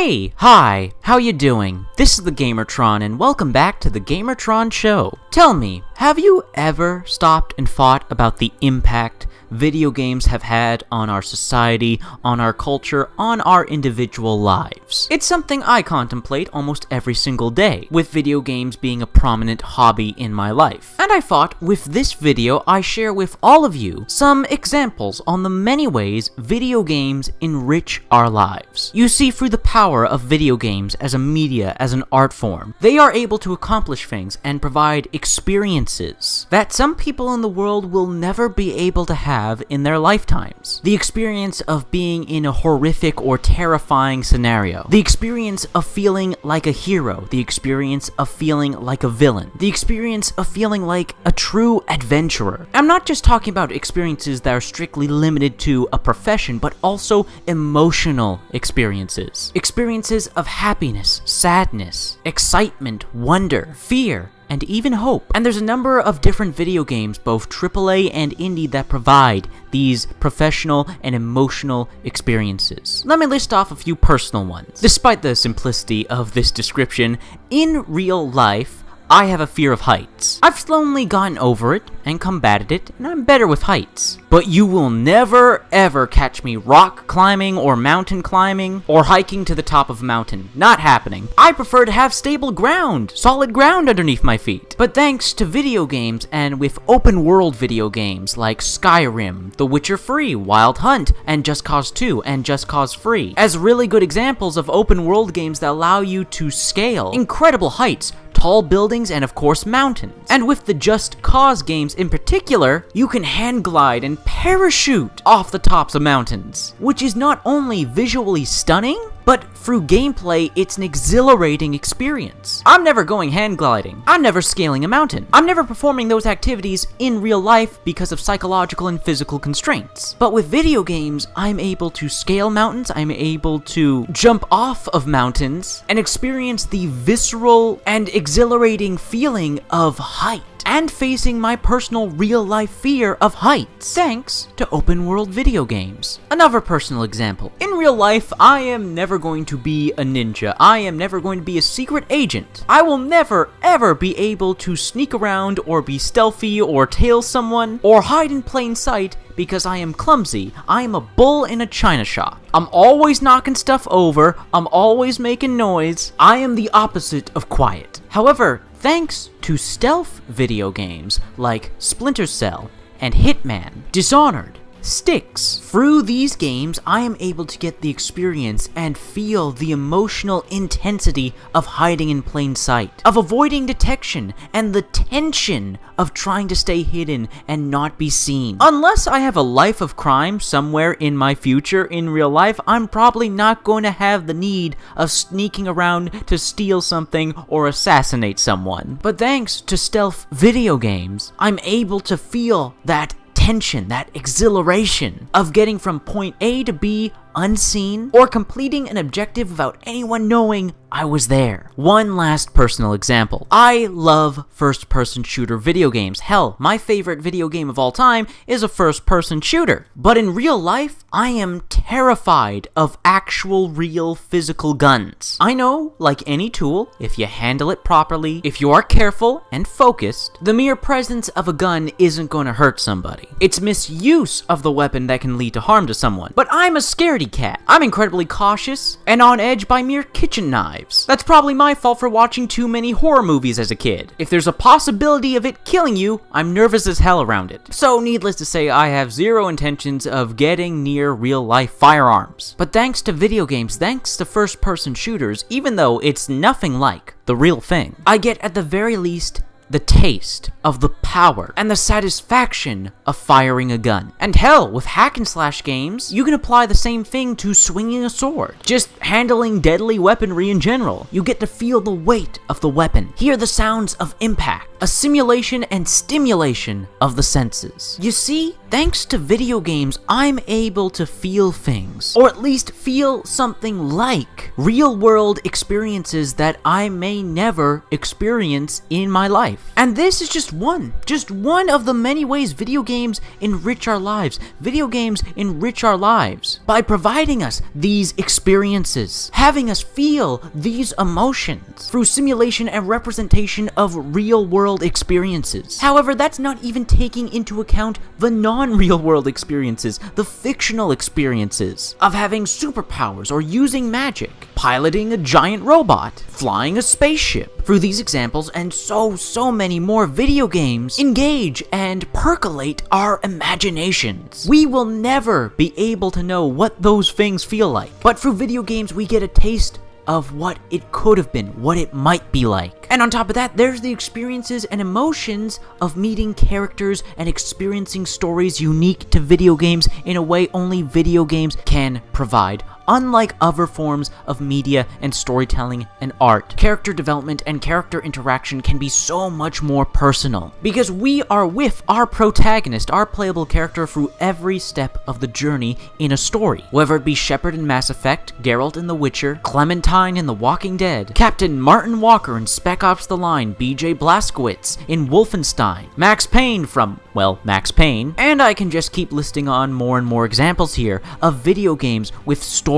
Hey! Hi! How you doing? This is the Gamertron, and welcome back to the Gamertron Show. Tell me, have you ever stopped and thought about the impact video games have had on our society, on our culture, on our individual lives? It's something I contemplate almost every single day, with video games being a prominent hobby in my life. And I thought, with this video, I share with all of you some examples on the many ways video games enrich our lives. You see, through the power of video games as a media, as an art form, they are able to accomplish things and provide experiences that some people in the world will never be able to have in their lifetimes. The experience of being in a horrific or terrifying scenario. The experience of feeling like a hero. The experience of feeling like a villain. The experience of feeling like a true adventurer. I'm not just talking about experiences that are strictly limited to a profession, but also emotional experiences. Experiences of happiness, sadness, excitement, wonder, fear, and even hope. And there's a number of different video games, both AAA and indie, that provide these professional and emotional experiences. Let me list off a few personal ones. Despite the simplicity of this description, in real life, I have a fear of heights. I've slowly gotten over it and combated it, and I'm better with heights. But you will never ever catch me rock climbing or mountain climbing or hiking to the top of a mountain. Not happening. I prefer to have stable ground, solid ground underneath my feet. But thanks to video games, and with open world video games like Skyrim, The Witcher 3, Wild Hunt, and Just Cause 2, and Just Cause 3, as really good examples of open world games that allow you to scale incredible heights, tall buildings, and of course mountains. And with the Just Cause games in particular, you can hand glide and parachute off the tops of mountains, which is not only visually stunning, but through gameplay, it's an exhilarating experience. I'm never going hand gliding. I'm never scaling a mountain. I'm never performing those activities in real life because of psychological and physical constraints. But with video games, I'm able to scale mountains, I'm able to jump off of mountains, and experience the visceral and exhilarating feeling of height, and facing my personal real-life fear of heights, thanks to open-world video games. Another personal example. In real life, I am never going to be a ninja. I am never going to be a secret agent. I will never, ever be able to sneak around or be stealthy or tail someone or hide in plain sight because I am clumsy. I am a bull in a china shop. I'm always knocking stuff over. I'm always making noise. I am the opposite of quiet. However, thanks to stealth video games like Splinter Cell and Hitman, Dishonored, Styx, through these games, I am able to get the experience and feel the emotional intensity of hiding in plain sight, of avoiding detection, and the tension of trying to stay hidden and not be seen. Unless I have a life of crime somewhere in my future in real life, I'm probably not going to have the need of sneaking around to steal something or assassinate someone. But thanks to stealth video games, I'm able to feel that tension, that exhilaration of getting from point A to B unseen, or completing an objective without anyone knowing I was there. One last personal example. I love first-person shooter video games. Hell, my favorite video game of all time is a first-person shooter. But in real life, I am terrified of actual, real, physical guns. I know, like any tool, if you handle it properly, if you are careful and focused, the mere presence of a gun isn't going to hurt somebody. It's misuse of the weapon that can lead to harm to someone. But I'm a scaredy cat. I'm incredibly cautious and on edge by mere kitchen knives. That's probably my fault for watching too many horror movies as a kid. If there's a possibility of it killing you, I'm nervous as hell around it. So needless to say, I have zero intentions of getting near real-life firearms. But thanks to video games, thanks to first-person shooters, even though it's nothing like the real thing, I get at the very least the taste of the power and the satisfaction of firing a gun. And hell, with hack and slash games, you can apply the same thing to swinging a sword. Just handling deadly weaponry in general. You get to feel the weight of the weapon, hear the sounds of impact, a simulation and stimulation of the senses. You see, thanks to video games, I'm able to feel things, or at least feel something like real-world experiences that I may never experience in my life. life. And this is just one of the many ways video games enrich our lives. Video games enrich our lives by providing us these experiences, having us feel these emotions through simulation and representation of real-world experiences. However, that's not even taking into account the non-real world experiences, the fictional experiences of having superpowers or using magic, piloting a giant robot, flying a spaceship. Through these examples and so many more, video games engage and percolate our imaginations. We will never be able to know what those things feel like, but through video games we get a taste of what it could have been, what it might be like. And on top of that, there's the experiences and emotions of meeting characters and experiencing stories unique to video games in a way only video games can provide. Unlike other forms of media and storytelling and art, character development and character interaction can be so much more personal, because we are with our protagonist, our playable character, through every step of the journey in a story. Whether it be Shepard in Mass Effect, Geralt in The Witcher, Clementine in The Walking Dead, Captain Martin Walker in Spec Ops: The Line, BJ Blazkowicz in Wolfenstein, Max Payne from, well, Max Payne, and I can just keep listing on more and more examples here of video games with stories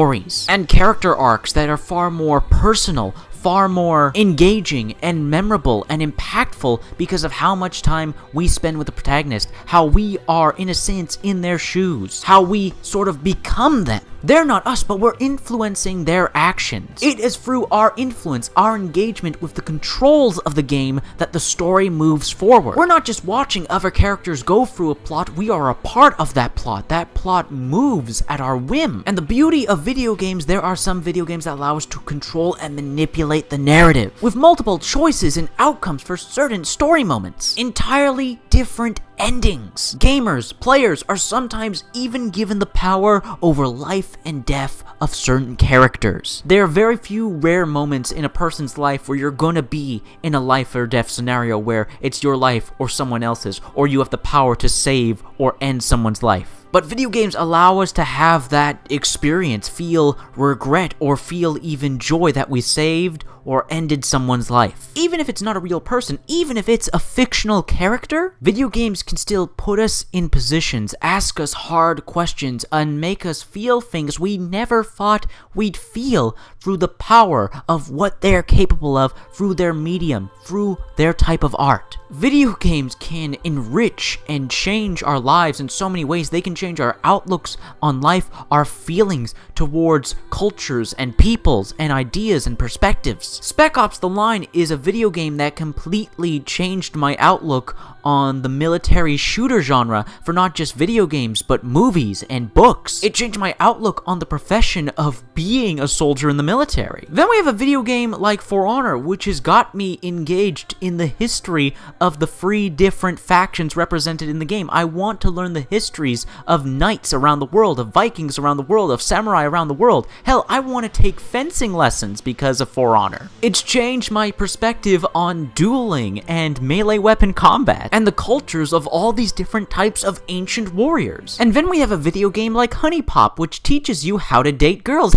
and character arcs that are far more personal, far more engaging and memorable and impactful because of how much time we spend with the protagonist, how we are, in a sense, in their shoes, how we sort of become them. They're not us, but we're influencing their actions. It is through our influence, our engagement with the controls of the game, that the story moves forward. We're not just watching other characters go through a plot, we are a part of that plot. That plot moves at our whim. And the beauty of video games, there are some video games that allow us to control and manipulate the narrative, with multiple choices and outcomes for certain story moments. Entirely different endings. Gamers, players are sometimes even given the power over life and death of certain characters. There are very few rare moments in a person's life where you're gonna be in a life or death scenario where it's your life or someone else's, or you have the power to save or end someone's life. But video games allow us to have that experience, feel regret or feel even joy that we saved or ended someone's life. Even if it's not a real person, even if it's a fictional character, video games can still put us in positions, ask us hard questions, and make us feel things we never thought we'd feel through the power of what they're capable of, through their medium, through their type of art. Video games can enrich and change our lives in so many ways. They can change our outlooks on life, our feelings towards cultures and peoples and ideas and perspectives. Spec Ops: The Line is a video game that completely changed my outlook on the military shooter genre for not just video games, but movies and books. It changed my outlook on the profession of being a soldier in the military. Then we have a video game like For Honor, which has got me engaged in the history of the 3 different factions represented in the game. I want to learn the histories of knights around the world, of Vikings around the world, of samurai around the world. Hell, I want to take fencing lessons because of For Honor. It's changed my perspective on dueling and melee weapon combat, and the cultures of all these different types of ancient warriors. And then we have a video game like Honey Pop, which teaches you how to date girls.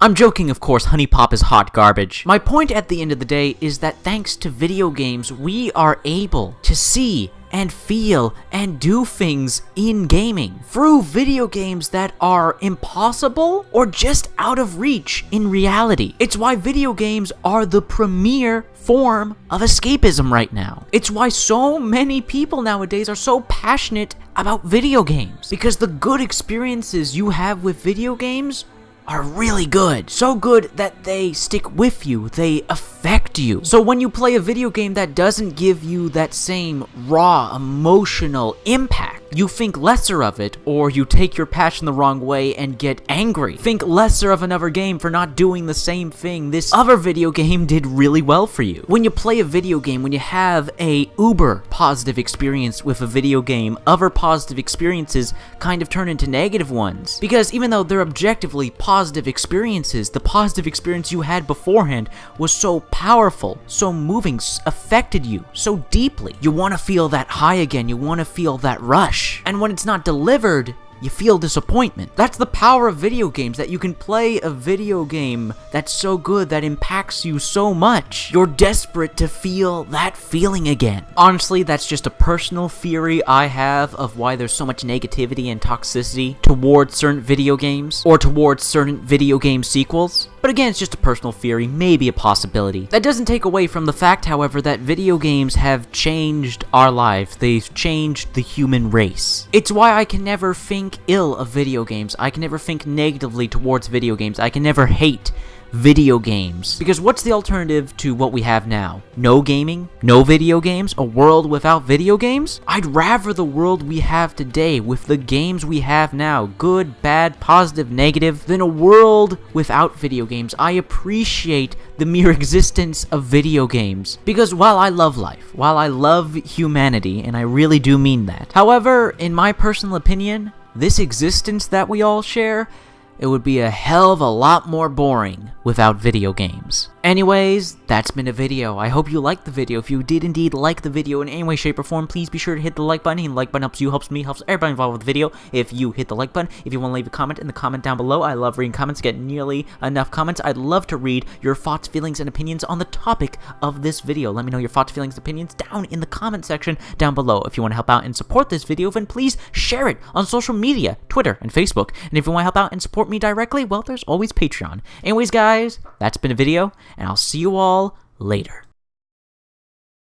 I'm joking, of course. Honey Pop is hot garbage. My point at the end of the day is that thanks to video games, we are able to see and feel and do things in gaming through video games that are impossible or just out of reach in reality. It's why video games are the premier form of escapism right now. It's why so many people nowadays are so passionate about video games, because the good experiences you have with video games are really good. So good that they stick with you, they affect you. So when you play a video game that doesn't give you that same raw emotional impact, you think lesser of it, or you take your passion the wrong way and get angry. Think lesser of another game for not doing the same thing this other video game did really well for you. When you play a video game, when you have a uber positive experience with a video game, other positive experiences kind of turn into negative ones. Because even though they're objectively positive experiences, the positive experience you had beforehand was so powerful, so moving, affected you so deeply. You want to feel that high again, you want to feel that rush. And when it's not delivered you feel disappointment. That's the power of video games, that you can play a video game that's so good that impacts you so much. You're desperate to feel that feeling again. Honestly, that's just a personal theory I have of why there's so much negativity and toxicity towards certain video games, or towards certain video game sequels. But again, it's just a personal theory, maybe a possibility. That doesn't take away from the fact, however, that video games have changed our lives. They've changed the human race. It's why I can never think ill of video games. I can never think negatively towards video games. I can never hate video games. Because what's the alternative to what we have now? No gaming? No video games? A world without video games? I'd rather the world we have today with the games we have now, good, bad, positive, negative, than a world without video games. I appreciate the mere existence of video games. Because while I love life, while I love humanity, and I really do mean that, however, in my personal opinion, this existence that we all share, it would be a hell of a lot more boring without video games. Anyways, that's been a video. I hope you liked the video. If you did indeed like the video in any way, shape, or form, please be sure to hit the like button. And the like button helps you, helps me, helps everybody involved with the video. If you hit the like button, if you want to leave a comment in the comment down below, I love reading comments. Get nearly enough comments. I'd love to read your thoughts, feelings, and opinions on the topic of this video. Let me know your thoughts, feelings, and opinions down in the comment section down below. If you want to help out and support this video, then please share it on social media, Twitter and Facebook. And if you want to help out and support me directly, well, there's always Patreon. Anyways, guys, that's been a video, and I'll see you all later.